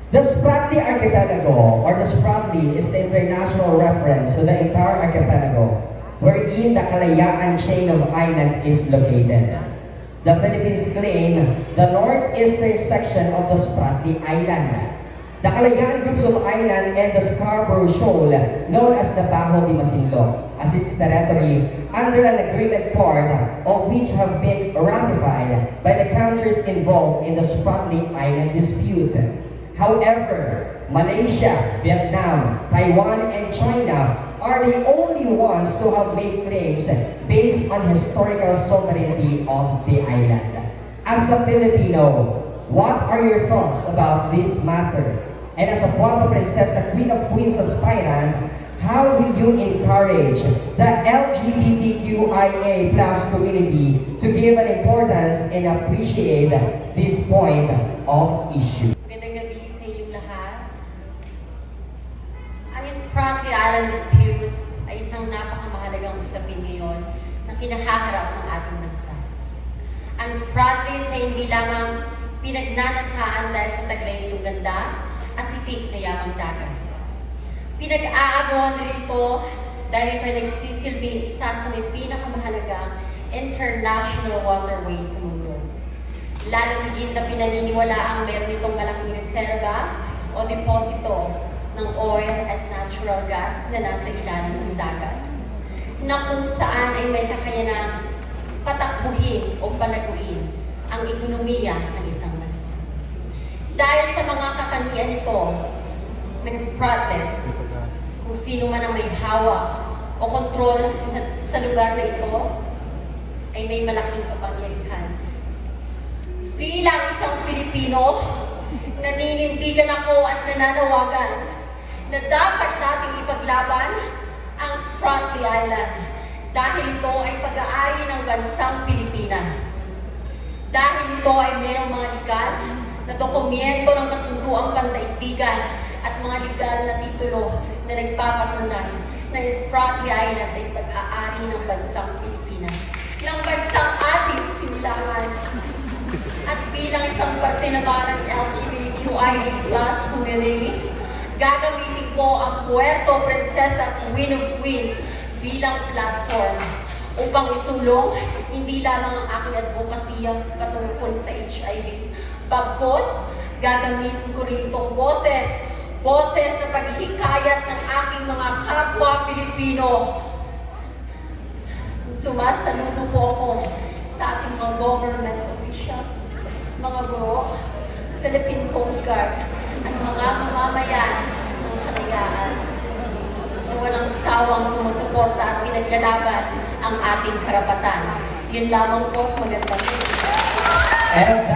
The Spratly Archipelago, or the Spratly, is the international reference to the entire archipelago, wherein the Kalayaan chain of island is located. The Philippines claim the northeastern section of the Spratly Island, the Kalayaan groups of island, and the Scarborough Shoal, known as the Bajo de Masinloc, as its territory under an agreement part of which have been ratified by the countries involved in the Spratly Island dispute. However, Malaysia, Vietnam, Taiwan, and China are the only ones to have made claims based on historical sovereignty of the island. As a Filipino, what are your thoughts about this matter? And as a Puerto Princesa, Queen of Queens aspirant, how will you encourage the LGBTQIA+ community to give an importance and appreciate this point of issue? Magandang gabi sa inyong lahat. Ang Spratly Island dispute ay isang napakamahalagang usapin ngayon na kinahaharap ng ating bansa. Ang Spratlys ay hindi lamang pinagnanasaan dahil sa taglay nitong ganda at hitik na yamang dagat. Pinag-aagawan rin ito dahil ito ay nagsisilbing isa sa may pinakamahalagang international waterway sa mundo. Lalo't higit na pinaniniwala ang meron itong malaking reserba o deposito ng oil at natural gas na nasa ilalim ng dagat, na kung saan ay may kakayanang patakbuhin o palaguin ang ekonomiya ng isang bansa. Dahil sa mga katangian nito ng Spratlys, kung sino man ang may hawak o kontrol sa lugar na ito ay may malaking kapangyarihan. Bilang isang Pilipino, naninindigan ako at nananawagan na dapat nating ipaglaban ang Spratly Island dahil ito ay pag-aari ng bansang Pilipinas. Dahil ito ay mayroong mga legal na dokumento ng kasunduang pandaigdigan at mga legal na titulo na nagpapatunay na ang Spratly Island ay pag-aari ng bansang Pilipinas, ng bansang ating simlangan. At bilang isang parte naman ng LGBTQIA+ community, gagamitin ko ang Puerto Princesa Queen of Queens bilang platform upang isulong hindi lamang ang aking advokasya patungkol sa HIV. Bagkus, gagamitin ko rin itong boses sa paghihikayat ng aking mga kapwa Pilipino. Sumasaludo po ako sa ating mga government official, mga guro, Philippine Coast Guard, at mga mamamayan ng Kalayaan na walang sawang sumusuporta at pinaglalaban ang ating karapatan. Yun lamang po at magandang gabi.